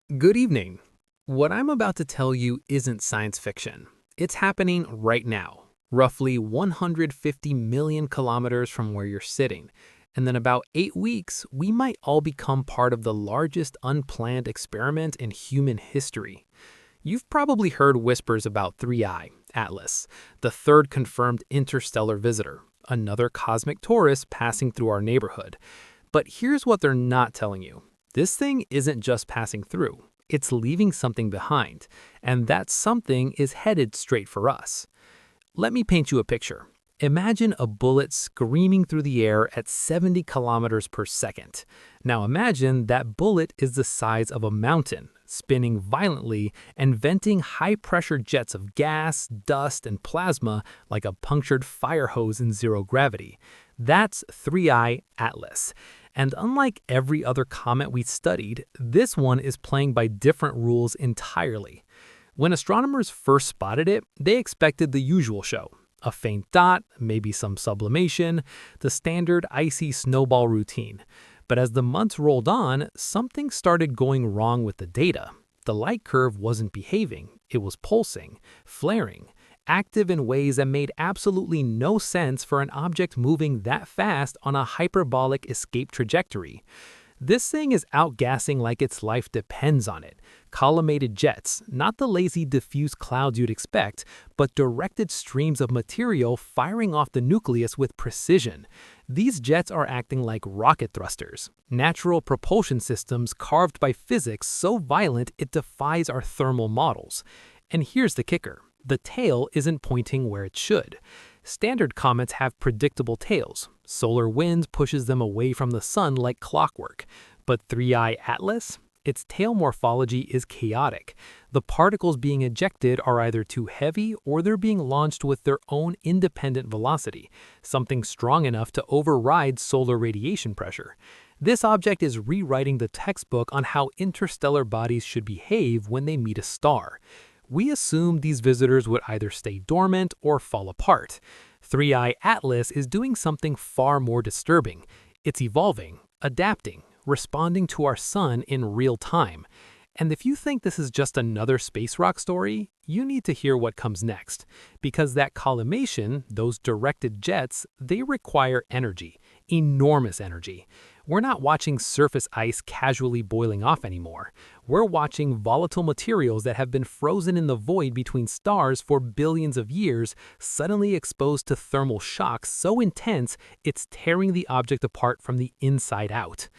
Good evening. What I'm about to tell you isn't science fiction. It's happening right now, roughly 150 million kilometers from where you're sitting. And then about 8 weeks, we might all become part of the largest unplanned experiment in human history. You've probably heard whispers about 3I, Atlas, the third confirmed interstellar visitor, another cosmic tourist passing through our neighborhood. But here's what they're not telling you. This thing isn't just passing through. It's leaving something behind, and that something is headed straight for us. Let me paint you a picture. Imagine a bullet screaming through the air at 70 kilometers per second. Now imagine that bullet is the size of a mountain, spinning violently and venting high-pressure jets of gas, dust, and plasma like a punctured fire hose in zero gravity. That's 3I Atlas. And unlike every other comet we studied, this one is playing by different rules entirely. When astronomers first spotted it, they expected the usual show. A faint dot, maybe some sublimation, the standard icy snowball routine. But as the months rolled on, something started going wrong with the data. The light curve wasn't behaving, it was pulsing, flaring, active in ways that made absolutely no sense for an object moving that fast on a hyperbolic escape trajectory. This thing is outgassing like its life depends on it. Collimated jets, not the lazy diffuse clouds you'd expect, but directed streams of material firing off the nucleus with precision. These jets are acting like rocket thrusters, natural propulsion systems carved by physics so violent it defies our thermal models. And here's the kicker. The tail isn't pointing where it should. Standard comets have predictable tails. Solar wind pushes them away from the sun like clockwork. But 3I Atlas? Its tail morphology is chaotic. The particles being ejected are either too heavy or they're being launched with their own independent velocity, something strong enough to override solar radiation pressure. This object is rewriting the textbook on how interstellar bodies should behave when they meet a star. We assumed these visitors would either stay dormant or fall apart. 3I Atlas is doing something far more disturbing. It's evolving, adapting, responding to our sun in real time. And if you think this is just another space rock story, you need to hear what comes next. Because that collimation, those directed jets, they require energy, enormous energy. We're not watching surface ice casually boiling off anymore. We're watching volatile materials that have been frozen in the void between stars for billions of years, suddenly exposed to thermal shocks so intense it's tearing the object apart from the inside out.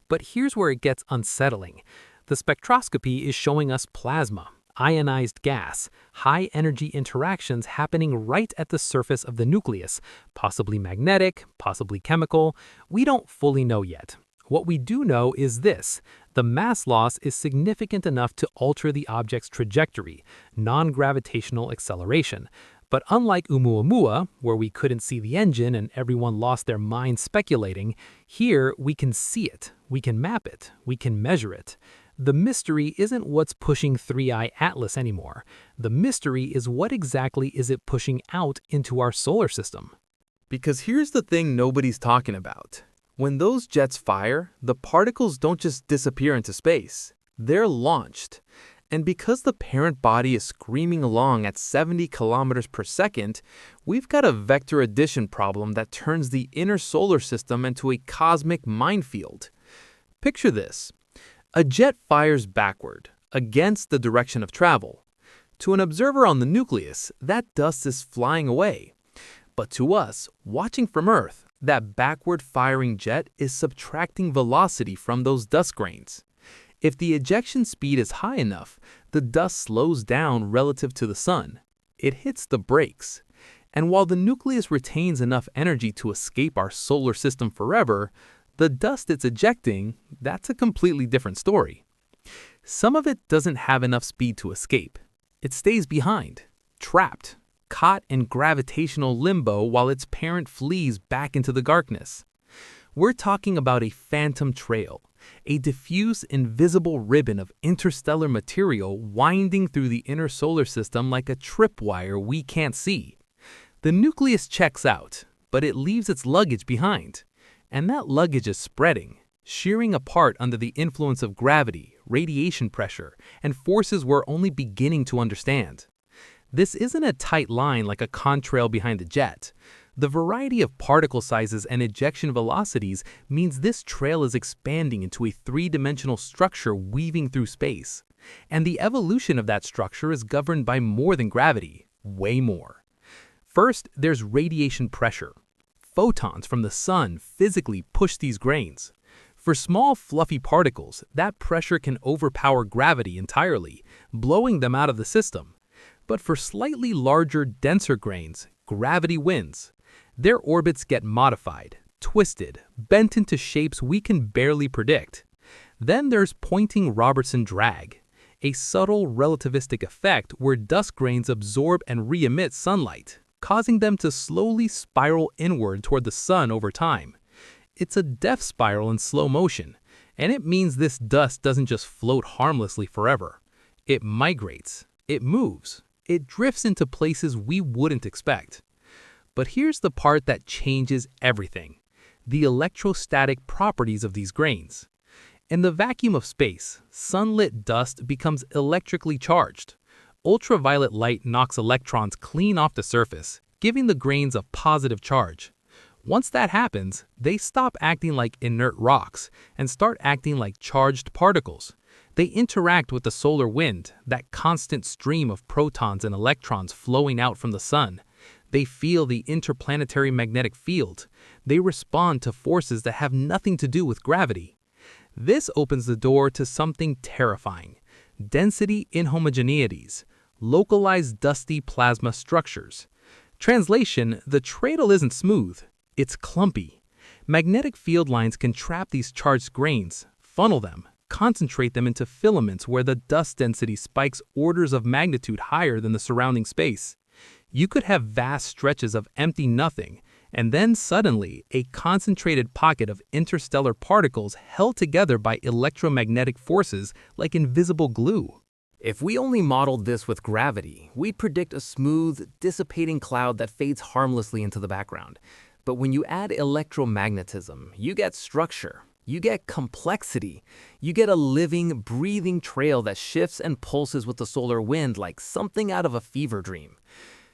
But here's where it gets unsettling. The spectroscopy is showing us plasma, ionized gas, high-energy interactions happening right at the surface of the nucleus, possibly magnetic, possibly chemical. We don't fully know yet. What we do know is this: the mass loss is significant enough to alter the object's trajectory, non-gravitational acceleration. But unlike Oumuamua, where we couldn't see the engine and everyone lost their mind speculating, here we can see it, we can map it, we can measure it. The mystery isn't what's pushing 3I Atlas anymore. The mystery is what exactly is it pushing out into our solar system. Because here's the thing nobody's talking about. When those jets fire, the particles don't just disappear into space. They're launched. And because the parent body is screaming along at 70 kilometers per second, we've got a vector addition problem that turns the inner solar system into a cosmic minefield. Picture this. A jet fires backward, against the direction of travel. To an observer on the nucleus, that dust is flying away. But to us, watching from Earth, that backward-firing jet is subtracting velocity from those dust grains. If the ejection speed is high enough, the dust slows down relative to the sun. It hits the brakes. And while the nucleus retains enough energy to escape our solar system forever, the dust it's ejecting, that's a completely different story. Some of it doesn't have enough speed to escape. It stays behind, trapped, caught in gravitational limbo while its parent flees back into the darkness. We're talking about a phantom trail, a diffuse, invisible ribbon of interstellar material winding through the inner solar system like a tripwire we can't see. The nucleus checks out, but it leaves its luggage behind. And that luggage is spreading, shearing apart under the influence of gravity, radiation pressure, and forces we're only beginning to understand. This isn't a tight line like a contrail behind the jet. The variety of particle sizes and ejection velocities means this trail is expanding into a three-dimensional structure weaving through space. And the evolution of that structure is governed by more than gravity, way more. First, there's radiation pressure. Photons from the sun physically push these grains. For small, fluffy particles, that pressure can overpower gravity entirely, blowing them out of the system. But for slightly larger, denser grains, gravity wins. Their orbits get modified, twisted, bent into shapes we can barely predict. Then there's pointing Robertson drag, a subtle relativistic effect where dust grains absorb and re-emit sunlight, causing them to slowly spiral inward toward the sun over time. It's a death spiral in slow motion, and it means this dust doesn't just float harmlessly forever. It migrates, it moves, it drifts into places we wouldn't expect. But here's the part that changes everything: the electrostatic properties of these grains. In the vacuum of space, sunlit dust becomes electrically charged. Ultraviolet light knocks electrons clean off the surface, giving the grains a positive charge. Once that happens, they stop acting like inert rocks and start acting like charged particles. They interact with the solar wind, that constant stream of protons and electrons flowing out from the sun. They feel the interplanetary magnetic field. They respond to forces that have nothing to do with gravity. This opens the door to something terrifying: density inhomogeneities, localized dusty plasma structures. Translation: the trail isn't smooth, it's clumpy. Magnetic field lines can trap these charged grains, funnel them, concentrate them into filaments where the dust density spikes orders of magnitude higher than the surrounding space. You could have vast stretches of empty nothing, and then suddenly a concentrated pocket of interstellar particles held together by electromagnetic forces like invisible glue. If we only modeled this with gravity, we'd predict a smooth, dissipating cloud that fades harmlessly into the background. But when you add electromagnetism, you get structure, you get complexity, you get a living, breathing trail that shifts and pulses with the solar wind like something out of a fever dream.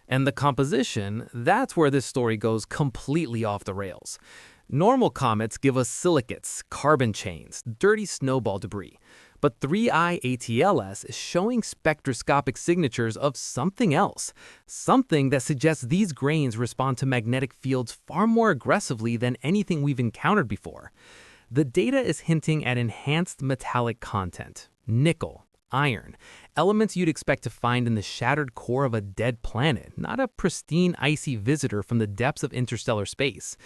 And the composition, that's where this story goes completely off the rails. Normal comets give us silicates, carbon chains, dirty snowball debris. But 3I ATLS is showing spectroscopic signatures of something else, something that suggests these grains respond to magnetic fields far more aggressively than anything we've encountered before. The data is hinting at enhanced metallic content: nickel, iron, elements you'd expect to find in the shattered core of a dead planet, not a pristine icy visitor from the depths of interstellar space.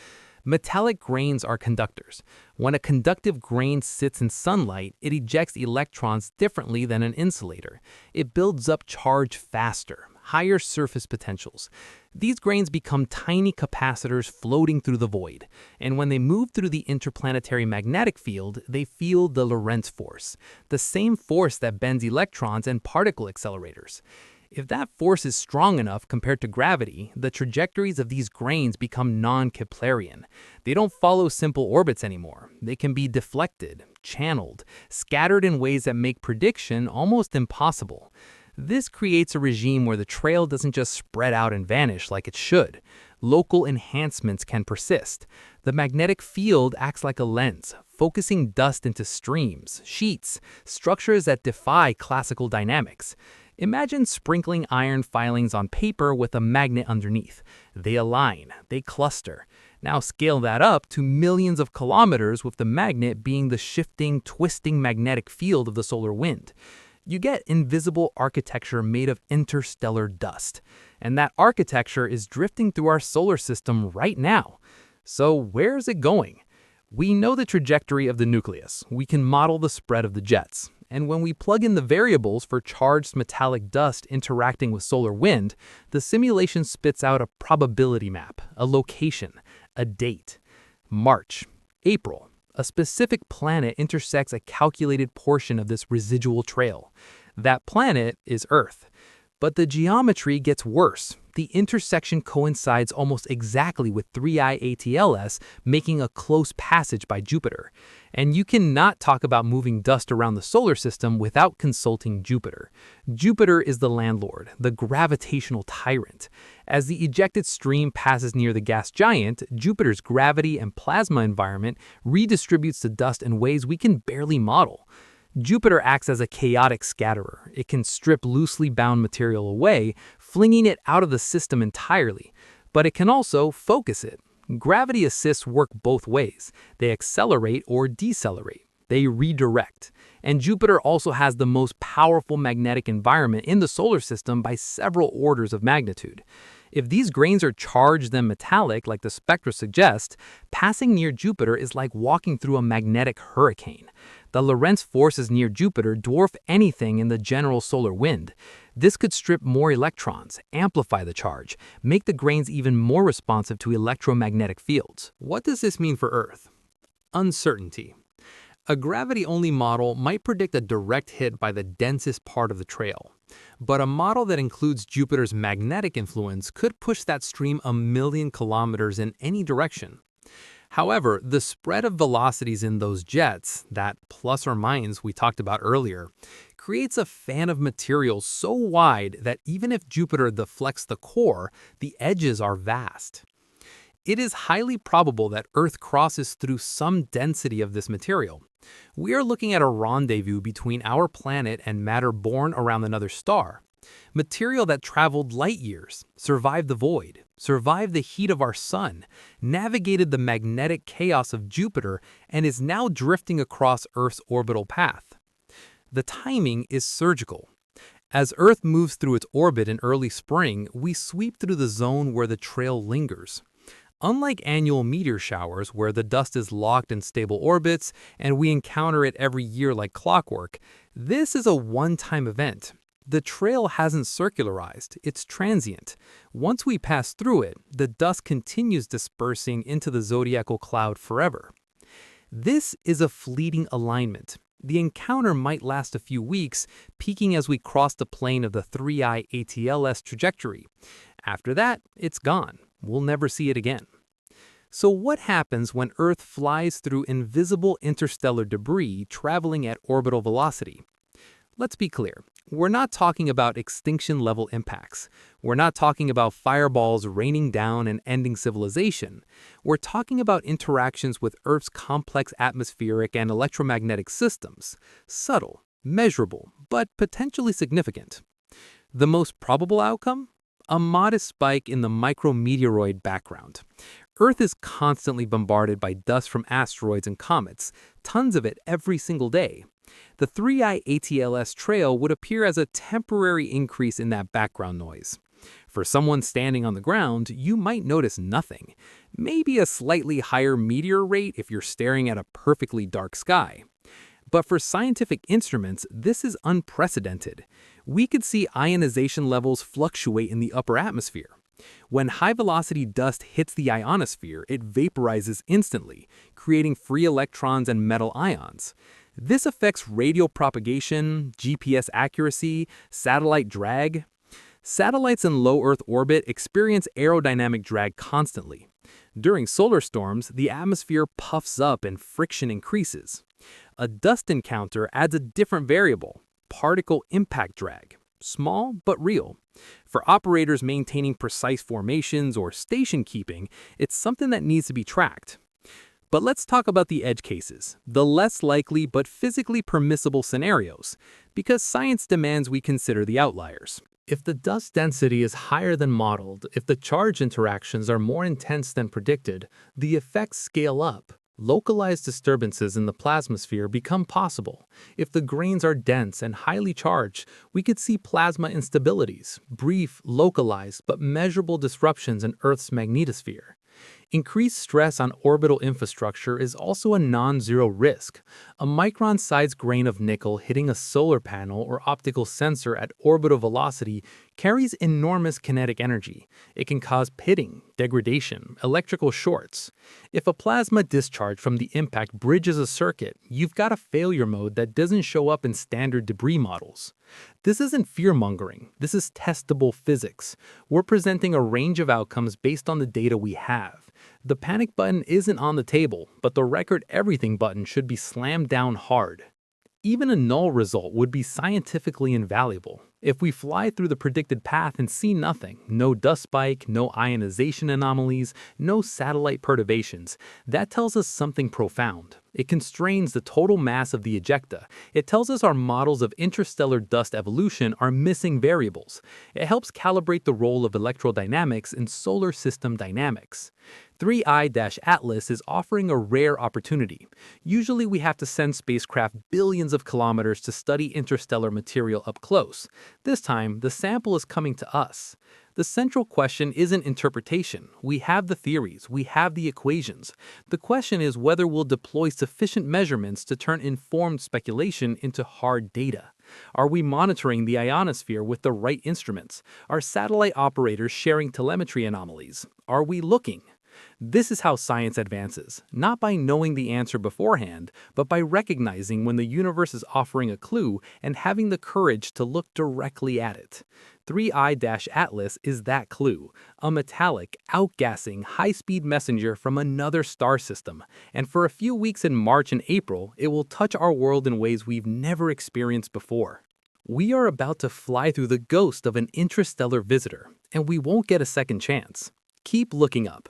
Metallic grains are conductors. When a conductive grain sits in sunlight, it ejects electrons differently than an insulator. It builds up charge faster, higher surface potentials. These grains become tiny capacitors floating through the void, and when they move through the interplanetary magnetic field, they feel the Lorentz force, the same force that bends electrons and particle accelerators. If that force is strong enough compared to gravity, the trajectories of these grains become non-Keplerian. They don't follow simple orbits anymore. They can be deflected, channeled, scattered in ways that make prediction almost impossible. This creates a regime where the trail doesn't just spread out and vanish like it should. Local enhancements can persist. The magnetic field acts like a lens, focusing dust into streams, sheets, structures that defy classical dynamics. Imagine sprinkling iron filings on paper with a magnet underneath. They align, they cluster. Now scale that up to millions of kilometers with the magnet being the shifting, twisting magnetic field of the solar wind. You get invisible architecture made of interstellar dust. And that architecture is drifting through our solar system right now. So where is it going? We know the trajectory of the nucleus. We can model the spread of the jets. And when we plug in the variables for charged metallic dust interacting with solar wind, the simulation spits out a probability map, a location, a date. March, April. A specific planet intersects a calculated portion of this residual trail. That planet is Earth. But the geometry gets worse. The intersection coincides almost exactly with 3I ATLS, making a close passage by Jupiter. And you cannot talk about moving dust around the solar system without consulting Jupiter. Jupiter is the landlord, the gravitational tyrant. As the ejected stream passes near the gas giant, Jupiter's gravity and plasma environment redistributes the dust in ways we can barely model. Jupiter acts as a chaotic scatterer. It can strip loosely bound material away, flinging it out of the system entirely. But it can also focus it. Gravity assists work both ways. They accelerate or decelerate. They redirect. And Jupiter also has the most powerful magnetic environment in the solar system by several orders of magnitude. If these grains are charged and metallic, like the spectra suggest, passing near Jupiter is like walking through a magnetic hurricane. The Lorentz forces near Jupiter dwarf anything in the general solar wind. This could strip more electrons, amplify the charge, make the grains even more responsive to electromagnetic fields. What does this mean for Earth? Uncertainty. A gravity-only model might predict a direct hit by the densest part of the trail. But a model that includes Jupiter's magnetic influence could push that stream 1,000,000 kilometers in any direction. However, the spread of velocities in those jets, that plus or minus we talked about earlier, creates a fan of material so wide that even if Jupiter deflects the core, the edges are vast. It is highly probable that Earth crosses through some density of this material. We are looking at a rendezvous between our planet and matter born around another star. Material that traveled light years, survived the void, survived the heat of our sun, navigated the magnetic chaos of Jupiter, and is now drifting across Earth's orbital path. The timing is surgical. As Earth moves through its orbit in early spring, we sweep through the zone where the trail lingers. Unlike annual meteor showers, where the dust is locked in stable orbits and we encounter it every year like clockwork, this is a one-time event. The trail hasn't circularized, it's transient. Once we pass through it, the dust continues dispersing into the zodiacal cloud forever. This is a fleeting alignment. The encounter might last a few weeks, peaking as we cross the plane of the 3I ATLS trajectory. After that, it's gone. We'll never see it again. So what happens when Earth flies through invisible interstellar debris traveling at orbital velocity? Let's be clear. We're not talking about extinction-level impacts. We're not talking about fireballs raining down and ending civilization. We're talking about interactions with Earth's complex atmospheric and electromagnetic systems. Subtle, measurable, but potentially significant. The most probable outcome? A modest spike in the micrometeoroid background. Earth is constantly bombarded by dust from asteroids and comets, tons of it every single day. The 3I ATLS trail would appear as a temporary increase in that background noise. For someone standing on the ground, you might notice nothing. Maybe a slightly higher meteor rate if you're staring at a perfectly dark sky. But for scientific instruments, this is unprecedented. We could see ionization levels fluctuate in the upper atmosphere. When high-velocity dust hits the ionosphere, it vaporizes instantly, creating free electrons and metal ions. This affects radio propagation, GPS accuracy, satellite drag. Satellites in low Earth orbit experience aerodynamic drag constantly. During solar storms, the atmosphere puffs up and friction increases. A dust encounter adds a different variable, particle impact drag. Small but real. For operators maintaining precise formations or station keeping, it's something that needs to be tracked. But let's talk about the edge cases, the less likely but physically permissible scenarios, because science demands we consider the outliers. If the dust density is higher than modeled, if the charge interactions are more intense than predicted, the effects scale up. Localized disturbances in the plasmasphere become possible. If the grains are dense and highly charged, we could see plasma instabilities, brief, localized, but measurable disruptions in Earth's magnetosphere. Increased stress on orbital infrastructure is also a non-zero risk. A micron-sized grain of nickel hitting a solar panel or optical sensor at orbital velocity carries enormous kinetic energy. It can cause pitting, degradation, electrical shorts. If a plasma discharge from the impact bridges a circuit, you've got a failure mode that doesn't show up in standard debris models. This isn't fear-mongering, this is testable physics. We're presenting a range of outcomes based on the data we have. The panic button isn't on the table, but the record everything button should be slammed down hard. Even a null result would be scientifically invaluable. If we fly through the predicted path and see nothing, no dust spike, no ionization anomalies, no satellite perturbations, that tells us something profound. It constrains the total mass of the ejecta. It tells us our models of interstellar dust evolution are missing variables. It helps calibrate the role of electrodynamics in solar system dynamics. 3I-Atlas is offering a rare opportunity. Usually we have to send spacecraft billions of kilometers to study interstellar material up close. This time, the sample is coming to us. The central question isn't interpretation. We have the theories, we have the equations. The question is whether we'll deploy sufficient measurements to turn informed speculation into hard data. Are we monitoring the ionosphere with the right instruments? Are satellite operators sharing telemetry anomalies? Are we looking? This is how science advances, not by knowing the answer beforehand, but by recognizing when the universe is offering a clue and having the courage to look directly at it. 3I-Atlas is that clue, a metallic, outgassing, high-speed messenger from another star system, and for a few weeks in March and April, it will touch our world in ways we've never experienced before. We are about to fly through the ghost of an interstellar visitor, and we won't get a second chance. Keep looking up.